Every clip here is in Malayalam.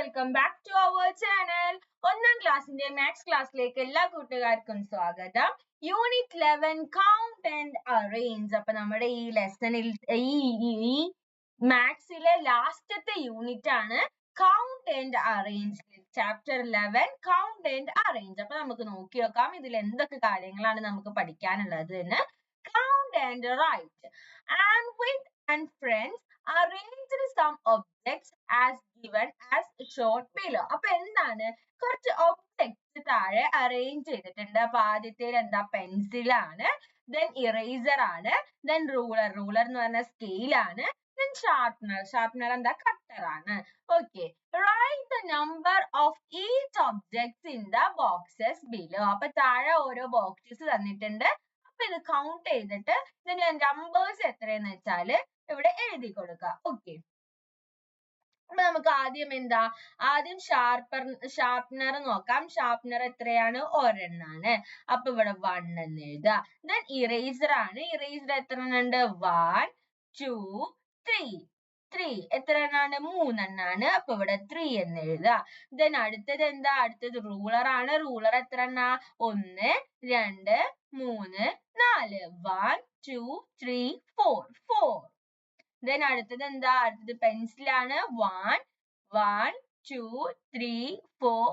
welcome back to our channel. ഒന്നാം ക്ലാസ്സിന്റെ മാത്സ് ക്ലാസ്സിലേക്ക് എല്ലാ കൂട്ടുകാർക്കും സ്വാഗതം. Unit 11 count and arrange. അപ്പൊ നമ്മുടെ ഈ ലെസണിൽ ഈ മാത്സിലെ ലാസ്റ്റത്തെ യൂണിറ്റ് ആണ് count and arrange. Chapter 11 count and arrange. അപ്പൊ നമുക്ക് നോക്കി നോക്കാം ഇതിൽ എന്തൊക്കെ കാര്യങ്ങളാണ് നമുക്ക് പഠിക്കാനുള്ളത് എന്ന്. Count and write. And with and friends arranged some objects as given as shown below. അപ്പൊ എന്താണ് കുറച്ച് ഒബ്ജക്ട്സ് താഴെ അറേഞ്ച് ചെയ്തിട്ടുണ്ട്. അപ്പൊ ആദ്യത്തേൽ എന്താ പെൻസിൽ ആണ്, then ഇറേസർ ആണ്, then റൂളർ എന്ന് പറഞ്ഞ സ്കെയിൽ ആണ്, then ഷാർപ്പനർ എന്താ കട്ടർ ആണ്. Okay, write the number of each objects in the boxes below. അപ്പൊ താഴെ ഓരോ ബോക്സസ് തന്നിട്ടുണ്ട്. അപ്പൊ ഇത് കൗണ്ട് ചെയ്തിട്ട് ഇതിന്റെ നമ്പേഴ്സ് എത്രയെന്ന് വെച്ചാല് ഇവിടെ എഴുതി കൊടുക്കുക. ഓക്കെ, അപ്പൊ നമുക്ക് ആദ്യം ഷാർപ്പനർ നോക്കാം. ഷാർപ്പനർ എത്രയാണ്? ഒരെണ്ണാണ്. അപ്പൊ ഇവിടെ 1 എന്ന് എഴുതുക. ദെൻ ഇറേസർ ആണ്. ഇറേസർ എത്ര എണ്ണുണ്ട്? 1 2 3 എത്ര എണ്ണാണ്? 3 എണ്ണാണ്. അപ്പൊ ഇവിടെ 3 എന്ന് എഴുതുക. ദെൻ അടുത്തത് റൂളർ ആണ്. റൂളർ എത്ര എണ്ണ? 1 2 3 4 1 2 3 4. Then അടുത്തത് പെൻസിൽ ആണ്. 1 2 3 4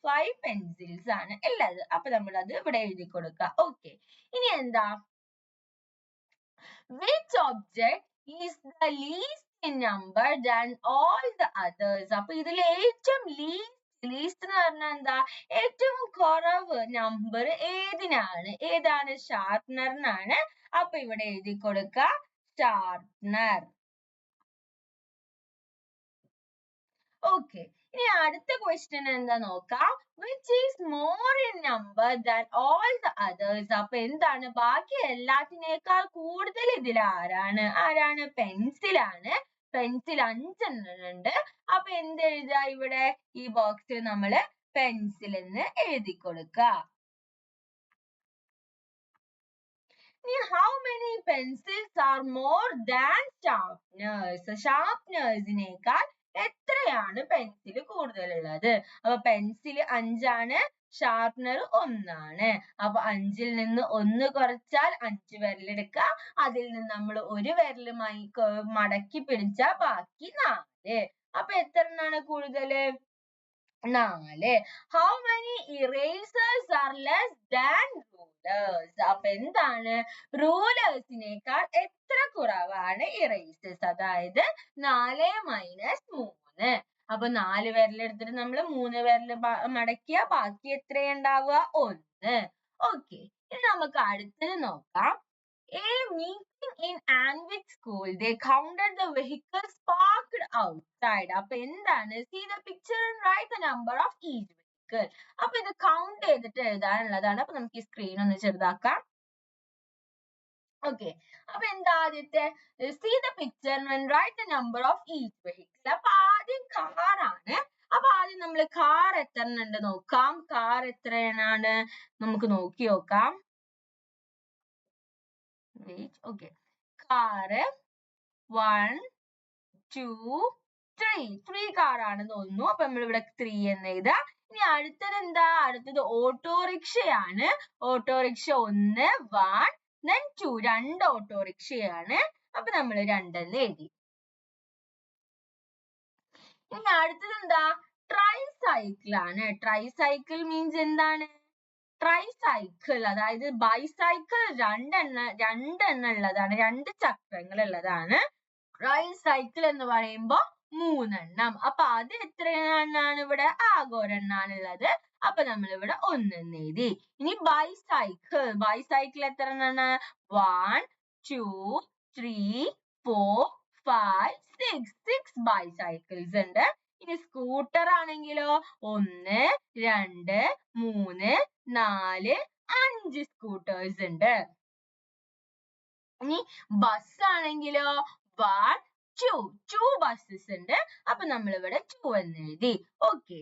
5 പെൻസിൽസ് ആണ് ഉള്ളത്. അപ്പൊ നമ്മൾ അത് ഇവിടെ എഴുതി കൊടുക്കുക. ഓക്കെ, ഇനി which object is the least in number than all the others? അപ്പൊ ഇതിൽ ഏറ്റവും ലീസ്റ്റ് എന്ന് പറഞ്ഞാൽ ഏറ്റവും കുറവ് നമ്പർ ഏതാണ്? ഷാർപ്പനറിനാണ്. അപ്പൊ ഇവിടെ എഴുതി കൊടുക്കുക ഷാർപ്പനർ. ഓക്കെ, ഇനി അടുത്ത ക്വസ്റ്റ്യൻ എന്താ നോക്കാം. which is more in number than all the others? അപ്പൊ എന്താണ് ബാക്കി എല്ലാത്തിനേക്കാൾ കൂടുതൽ ഇതിൽ ആരാണ്? പെൻസിൽ ആണ്. പെൻസിൽ 5 എണ്ണം ഉണ്ട്. അപ്പൊ എന്ത് എഴുതുക? ഇവിടെ ഈ ബോക്സിൽ നമ്മള് പെൻസിൽ എന്ന് എഴുതി കൊടുക്കുക. How many pencils are more than sharpeners? ഷാർപ്പനേഴ്സിനേക്കാൾ എത്രയാണ് പെൻസിൽ കൂടുതലുള്ളത്? അപ്പൊ പെൻസിൽ 5 ആണ്, ഷാർപ്പനർ 1 ആണ്. അപ്പൊ 5ൽ നിന്ന് 1 കുറച്ചാൽ 5 വിരലെടുക്കുക. അതിൽ നിന്ന് നമ്മൾ ഒരു വിരല് മടക്കി പിടിച്ചാൽ ബാക്കി 4. അപ്പൊ എത്ര എണ്ണാണ് കൂടുതല്? 4. How many erasers are less than rulers? അപ്പൊ എന്താണ് റൂലേഴ്സിനേക്കാൾ എത്ര കുറവാണ് ഇറേസേഴ്സ്? അതായത് 4 - 3. അപ്പൊ 4 വിരലെടുത്തിട്ട് നമ്മൾ 3 വിരല് മടക്കിയ ബാക്കി എത്രയുണ്ടാവുക? 1. ഓക്കെ, ഇനി നമുക്ക് അടുത്തത് നോക്കാം. A meeting in Anvik school, they counted the vehicles parked outside. അപ്പൊ എന്താണ്? See the picture and write the number of each vehicle. അപ്പൊ ഇത് കൗണ്ട് ചെയ്തിട്ട് എഴുതാനുള്ളതാണ്. അപ്പൊ നമുക്ക് ഈ സ്ക്രീൻ ഒന്ന് ചെറുതാക്കാം. ഓക്കെ, അപ്പൊ എന്താ ആദ്യത്തെ? See the picture and write the number of each vehicle. അപ്പൊ ആദ്യം കാറാണ്. അപ്പൊ ആദ്യം നമ്മൾ കാർ എത്ര ഉണ്ട് നോക്കാം. കാർ എത്രയാണ് നമുക്ക് നോക്കി നോക്കാം. ഓക്കെ, കാറ് 1 2 3 കാറാണെന്ന് തോന്നുന്നു. അപ്പൊ നമ്മൾ ഇവിടെ 3 എന്ന് എഴുതുക. ഇനി അടുത്തത് ഓട്ടോറിക്ഷയാണ്. Autorickshaw 1 1 then 2 2 ഓട്ടോറിക്ഷയാണ്. അപ്പൊ നമ്മൾ 2 എന്ന് എഴുതി. ഇനി അടുത്തത് ട്രൈസൈക്കിൾ ആണ്. ട്രൈസൈക്കിൾ മീൻസ് എന്താണ്? ട്രൈസൈക്കിൾ അതായത് ബൈസൈക്കിൾ 2 എണ്ണം ഉള്ളതാണ്, 2 ചക്രങ്ങൾ ഉള്ളതാണ്. ട്രൈസൈക്കിൾ എന്ന് പറയുമ്പോ 3 എണ്ണം. അപ്പൊ അത് എത്ര എണ്ണാണ്? ഇവിടെ ആകെ ഒരെണ്ണാണുള്ളത്. അപ്പൊ നമ്മൾ ഇവിടെ 1 എന്ന് എഴുതി. ഇനി ബൈസൈക്കിൾ എത്ര എണ്ണാണ്? 1 2 3 4 5 6 ബൈസൈക്കിൾസ് ഉണ്ട്. ഇനി സ്കൂട്ടർ ആണെങ്കിലോ 1 2 3 4 5 സ്കൂട്ടേഴ്സ് ഉണ്ട്. ഇനി ബസ് ആണെങ്കിലോ 1 2 ബസ്സസ് ഉണ്ട്. അപ്പൊ നമ്മൾ ഇവിടെ 2 എന്ന് എഴുതി. ഓക്കെ,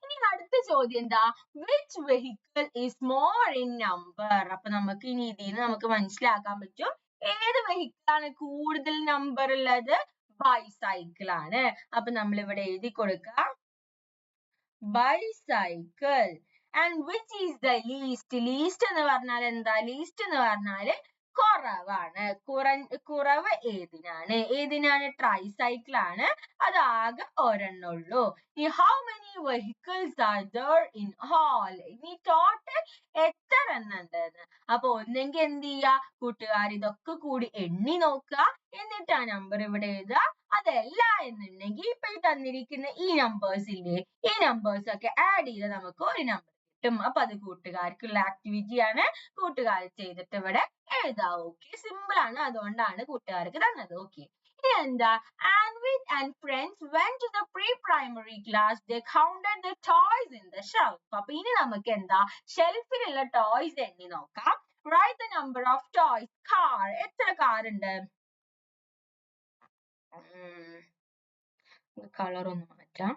ഇനി അടുത്ത ചോദ്യം എന്താ? Which vehicle is more in number? അപ്പൊ നമുക്ക് ഇനി ഇതിൽ നിന്ന് നമുക്ക് മനസ്സിലാക്കാൻ പറ്റും ഏത് വെഹിക്കിൾ ആണ് കൂടുതൽ നമ്പർ ഉള്ളത്. ബൈസൈക്കിൾ ആണ്. അപ്പൊ നമ്മൾ ഇവിടെ എഴുതി കൊടുക്കാം bicycle. And which is the least? Least എന്ന് പറഞ്ഞാൽ എന്താ? ലീസ്റ്റ് എന്ന് പറഞ്ഞാല് കുറവാണ്. കുറവ് ഏതിനാണ്? ട്രൈസൈക്കിൾ ആണ്. അത് ആകെ ഒരെണ്ണുള്ളൂ. How many vehicles are there in all? ഇനി ടോട്ടൽ എത്ര എണ്ണം ഉണ്ടെന്ന്. അപ്പൊ ഒന്നെങ്കിൽ എന്ത് ചെയ്യാ കൂട്ടുകാർ, ഇതൊക്കെ കൂടി എണ്ണി നോക്കുക, എന്നിട്ട് ആ നമ്പർ ഇവിടെ എഴുതുക. അതല്ല എന്നുണ്ടെങ്കിൽ ഇപ്പൊ തന്നിരിക്കുന്ന ഈ നമ്പേഴ്സ് ഇല്ലേ, ഈ നമ്പേഴ്സ് ഒക്കെ ആഡ് ചെയ്ത് നമുക്ക് ഒരു നമ്പർ കിട്ടും. അപ്പൊ അത് കൂട്ടുകാർക്കുള്ള ആക്ടിവിറ്റി ആണ്. കൂട്ടുകാർ ചെയ്തിട്ട് ഇവിടെ എഴുതാം. ഓക്കെ, സിമ്പിൾ ആണ്, അതുകൊണ്ടാണ് കൂട്ടുകാർക്ക് തന്നത്. ഓക്കെ, ഇനി എന്താ? Anvit and friends went to the pre-primary class. They counted the toys in the shelf. അപ്പൊ ഇനി നമുക്ക് എന്താ? ഷെൽഫിലുള്ള ടോയ്സ് എണ്ണി നോക്കാം. Write the number of toys. Car. എത്ര കാർ ഉണ്ട്? കളർ ഒന്ന് മാറ്റാം.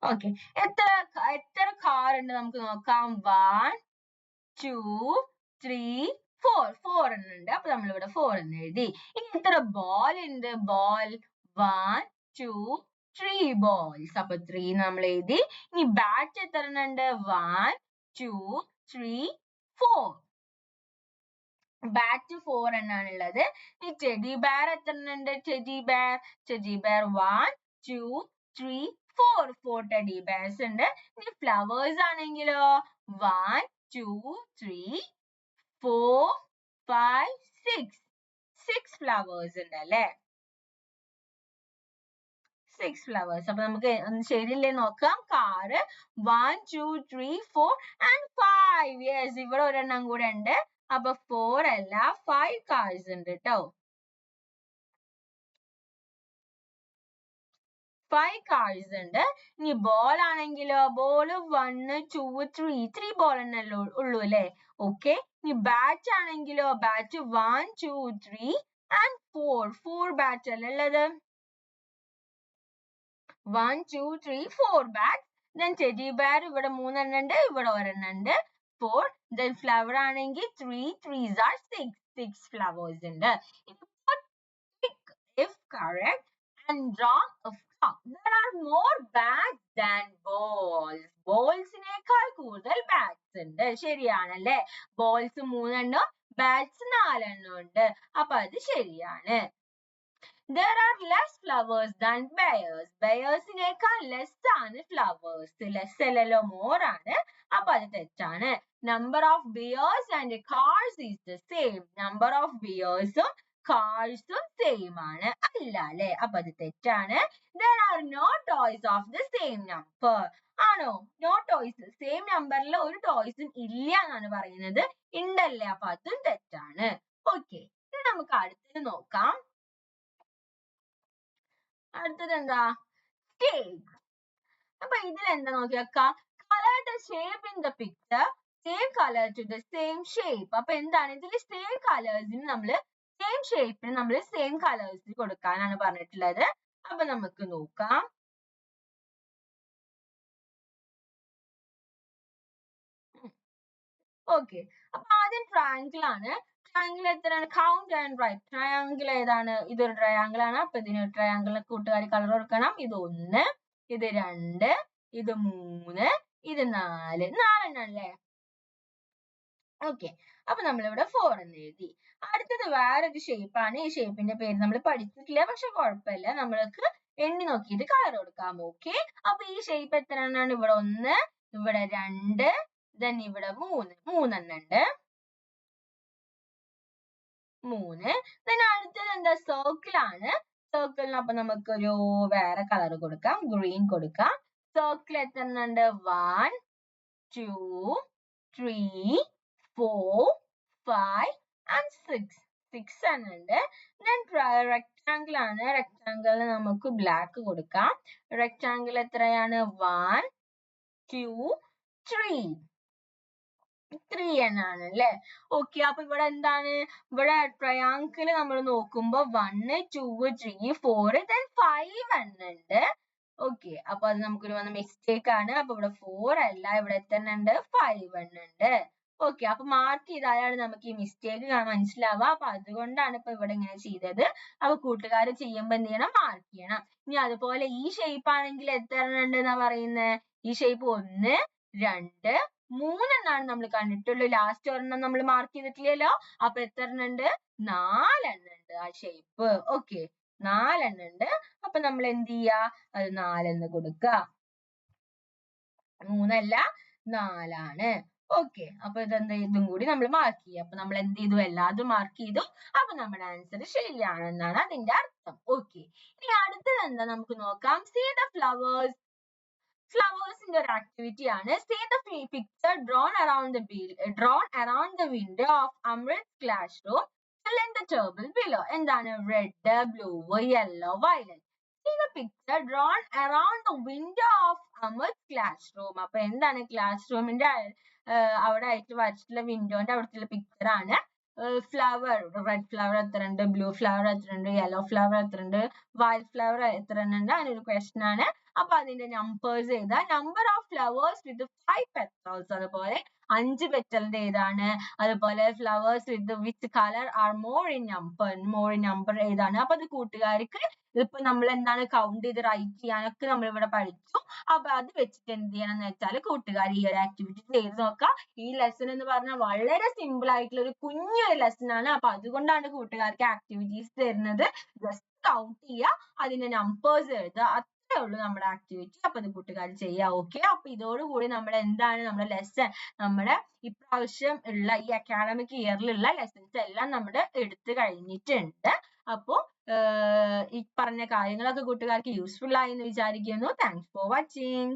ഓക്കെ, എത്ര കാർ ഉണ്ട് നമുക്ക് നോക്കാം. 1 2 3 4 എണ്ണം ഉണ്ട്. അപ്പൊ നമ്മളിവിടെ 4 എന്ന് എഴുതി. ഇനി എത്ര ബോൾ ഉണ്ട്? Ball 1 2 3 balls. അപ്പൊ 3 നമ്മൾ എഴുതി. ഇനി ബാറ്റ് എത്ര എണ്ണം ഉണ്ട്? 1 2 3 4. ബാറ്റ് 4 എണ്ണാണ് ഉള്ളത്. ഈ ടെഡി ബെയർ എത്ര ഉണ്ട്? ടെഡി ബെയർ 1 2 3 4 ടെഡി ബെയർസ് ഉണ്ട്. ഇനി ഫ്ലവേഴ്സ് ആണെങ്കിലോ 1 2 3 4 5 6 ഫ്ലവേഴ്സ് ഉണ്ട് അല്ലെ? 6 ഫ്ലവേഴ്സ്. അപ്പൊ നമുക്ക് ശരിയല്ലേ നോക്കാം. Car 1 2 3 4 and 5. യെസ്, ഇവിടെ ഒരെണ്ണം കൂടെ ഉണ്ട്. അപ്പൊ 4 അല്ല 5 കാർസ് ഉണ്ട് കേട്ടോ. 5 കാർസ് ഉണ്ട്. ഇനി ബോൾ ആണെങ്കിലോ ബോള് 1 2 3 ബോൾ എന്നല്ലേ ഉള്ളൂ അല്ലെ? ഓക്കെ, ഇനി ബാറ്റ് ആണെങ്കിലോ ബാറ്റ് 1 2 3 and 4 ബാറ്റ് അല്ലേ ഉള്ളത്? 1 2 3 4 bats. Then teddy bear ഇവിടെ 3 എണ്ണം ഉണ്ട്, ഇവിടെ ഒരെണ്ണം ഉണ്ട് 4. Then flower ആണെങ്കിൽ 3 3s are 6 flowers ഉണ്ട്. If correct and wrong of there are more bats than balls. ബോൾസിനേക്കാൾ കൂടുതൽ ബാറ്റ്സ് ഉണ്ട്. ശരിയാണല്ലേ? ബോൾസ് 3 എണ്ണം, ബാറ്റ്സ് 4 എണ്ണം ഉണ്ട്. അപ്പൊ അത് ശരിയാണ്. There are less flowers than bears. Bearsനേക്കാൾ less ആണ് flowers. Less അല്ലല്ലോ, more ആണ്. അപ്പൊ അത് തെറ്റാണ്. Number of bears and cars is the same. Number of bears ഉം cars ഉം same ആണ്. അല്ല അല്ലെ? അപ്പൊ അത് തെറ്റാണ്. There are no toys of the same number. ആണോ? No toys. Same numberൽ ഒരു toysഉം ഇല്ല എന്നാണ് പറയുന്നത്. ഉണ്ടല്ലേ? അപ്പൊ അതും തെറ്റാണ്. ഓക്കെ, ഇനി നമുക്ക് അടുത്തത് നോക്കാം. അടുത്തത് എന്താ? Cake. അപ്പൊ ഇതിൽ എന്താ നോക്കിയാക്കാം. Color the shape in the picture. Same color to the same shape. അപ്പൊ എന്താണ് ഇതിൽ? സെയിം കളേഴ്സിന് നമ്മള് സെയിം ഷേപ്പിന് നമ്മൾ സെയിം കളേഴ്സ് കൊടുക്കാനാണ് പറഞ്ഞിട്ടുള്ളത്. അപ്പൊ നമുക്ക് നോക്കാം. ഓക്കെ, അപ്പൊ ആദ്യം ട്രയാങ്കിൾ ആണ്. ട്രയാങ്കിൾ എത്രയാണ്? Count and right. ട്രയാങ്കിൾ ഏതാണ്? ഇതൊരു ട്രയാങ്കിൾ ആണ്. അപ്പൊ ഇതിന് ട്രയാങ്കിളിന് കൂട്ടുകാരി കളർ കൊടുക്കണം. ഇത് 1 ഇത് 2 ഇത് 3 ഇത് 4 4 അല്ലേ? ഓക്കെ, അപ്പൊ നമ്മളിവിടെ 4 എന്ന് എഴുതി. അടുത്തത് വേറൊരു ഷേപ്പ് ആണ്. ഈ ഷേപ്പിന്റെ പേര് നമ്മൾ പഠിച്ചിട്ടില്ല, പക്ഷെ കുഴപ്പമില്ല, നമ്മൾക്ക് എണ്ണി നോക്കിയിട്ട് കളർ കൊടുക്കാം. ഓക്കെ, അപ്പൊ ഈ ഷേപ്പ് എത്ര എണ്ണാണ്? ഇവിടെ 1 ഇവിടെ 2 then ഇവിടെ 3 എണ്ണം ഉണ്ട്. 3 then അടുത്തത് എന്താ? സർക്കിൾ ആണ്. സർക്കിളിന് അപ്പൊ നമുക്കൊരു വേറെ കളർ കൊടുക്കാം, ഗ്രീൻ കൊടുക്കാം. സർക്കിൾ എത്ര എണ്ണം ഉണ്ട്? 1 2 3 4 5 and 6 എണ്ണം ഉണ്ട്. then റെക്ടാങ്കിൾ ആണ്. റെക്ടാങ്കിളിന് നമുക്ക് ബ്ലാക്ക് കൊടുക്കാം. റെക്ടാങ്കിൾ എത്രയാണ്? 1 2 3 എന്നാണ് അല്ലെ? ഓക്കെ, അപ്പൊ ഇവിടെ എന്താണ്? ഇവിടെ ട്രയാങ്കിൾ നമ്മൾ നോക്കുമ്പോ 1 2 3 4 then 5 എണ്ണം ഉണ്ട്. ഓക്കെ, അപ്പൊ അത് നമുക്കൊരു വന്ന മിസ്റ്റേക്ക് ആണ്. അപ്പൊ ഇവിടെ 4 അല്ല, ഇവിടെ എത്ര എണ്ണം ഉണ്ട്? 5 എണ്ണം ഉണ്ട്. ഓക്കെ, അപ്പൊ മാർക്ക് ചെയ്താലാണ് നമുക്ക് ഈ മിസ്റ്റേക്ക് മനസ്സിലാവുക. അപ്പൊ അതുകൊണ്ടാണ് ഇപ്പൊ ഇവിടെ ഇങ്ങനെ ചെയ്തത്. അപ്പൊ കൂട്ടുകാർ ചെയ്യുമ്പോ എന്ത് ചെയ്യണം? മാർക്ക് ചെയ്യണം. ഇനി അതുപോലെ ഈ ഷേപ്പ് ആണെങ്കിൽ എത്ര എണ്ണം ഉണ്ട് എന്നാ പറയുന്നത്? ഈ ഷേപ്പ് 1, 2, 3 എന്നാണ് നമ്മൾ കണ്ടിട്ടുള്ളൂ. ലാസ്റ്റ് ഒരെണ്ണം നമ്മൾ മാർക്ക് ചെയ്തിട്ടില്ലല്ലോ. അപ്പൊ എത്ര എണ്ണം ഉണ്ട്? 4 എണ്ണം ഉണ്ട് ആ ഷേപ്പ്. ഓക്കെ, 4 എണ്ണം ഉണ്ട്. അപ്പൊ നമ്മൾ എന്ത് ചെയ്യാ? അത് 4 എന്ന് കൊടുക്കുക. 3 അല്ല, 4 ആണ്. ഓക്കെ, അപ്പൊ ഇതും കൂടി നമ്മൾ മാർക്ക് ചെയ്യുക. അപ്പൊ നമ്മൾ എന്ത് ചെയ്തു? എല്ലാതും മാർക്ക് ചെയ്തു. അപ്പൊ നമ്മുടെ ആൻസർ ശരിയാണെന്നാണ് അതിന്റെ അർത്ഥം. ഓക്കെ, ഇനി അടുത്തത് എന്താ നമുക്ക് നോക്കാം. See the flowers. ഫ്ലവേഴ്സിന്റെ ഒരു ആക്ടിവിറ്റി ആണ്. See the picture drawn around the window of Amrit's classroom. Fill in the table below. എന്താണ്? Red, blue, yellow, violet. See the picture drawn around the window of Amrit's classroom. അപ്പൊ എന്താണ്? ക്ലാസ് റൂമിന്റെ അവിടെ ആയിട്ട് വരച്ചിട്ടുള്ള വിൻഡോന്റെ അവിടുത്തെ പിക്ചർ ആണ്. ഫ്ലവർ, റെഡ് ഫ്ലവർ എത്ര ഉണ്ട്? ബ്ലൂ ഫ്ലവർ എത്ര ഉണ്ട്? യെല്ലോ ഫ്ലവർ എത്ര ഉണ്ട്? വൈറ്റ് ഫ്ലവർ എത്ര ഉണ്ട്? അതിനൊരു ക്വസ്റ്റൻ ആണ്. അപ്പൊ അതിന്റെ നമ്പേഴ്സ് എഴുതാ. Number of flowers with 5 petals. അതുപോലെ 5 പെറ്റലിന്റെ ഏതാണ്? അതുപോലെ flowers with which colour are more in number ഏതാണ്? അപ്പൊ അത് കൂട്ടുകാർക്ക് ഇതിപ്പോ നമ്മൾ എന്താണ് കൗണ്ട് ചെയ്ത് റൈറ്റ് ചെയ്യാനൊക്കെ നമ്മൾ ഇവിടെ പഠിച്ചു. അപ്പൊ അത് വെച്ചിട്ട് എന്ത് ചെയ്യണം എന്ന് വെച്ചാൽ കൂട്ടുകാർ ഈ ഒരു ആക്ടിവിറ്റി ചെയ്ത് നോക്കാം. ഈ ലെസൺ എന്ന് പറഞ്ഞാൽ വളരെ സിമ്പിൾ ആയിട്ടുള്ള ഒരു കുഞ്ഞൊരു ലെസൺ ആണ്. അപ്പൊ അതുകൊണ്ടാണ് കൂട്ടുകാർക്ക് ആക്ടിവിറ്റീസ് തരുന്നത്. ജസ്റ്റ് കൗണ്ട് ചെയ്യുക, അതിന്റെ നമ്പേഴ്സ് എഴുതുക, അത്രേ ഉള്ളൂ നമ്മുടെ ആക്ടിവിറ്റി. അപ്പൊ അത് കൂട്ടുകാർ ചെയ്യാം. ഓക്കെ, അപ്പൊ ഇതോടുകൂടി നമ്മുടെ എന്താണ് നമ്മുടെ ലെസൺ, നമ്മുടെ ഇപ്രാവശ്യം ഉള്ള ഈ അക്കാഡമിക് ഇയറിലുള്ള ലെസൺസ് എല്ലാം നമ്മുടെ എടുത്തു കഴിഞ്ഞിട്ടുണ്ട്. അപ്പോ ഈ പറഞ്ഞ കാര്യങ്ങളൊക്കെ കൂട്ടുകാർക്ക് യൂസ്ഫുൾ ആയി എന്ന് വിചാരിക്കുന്നു. Thanks for watching.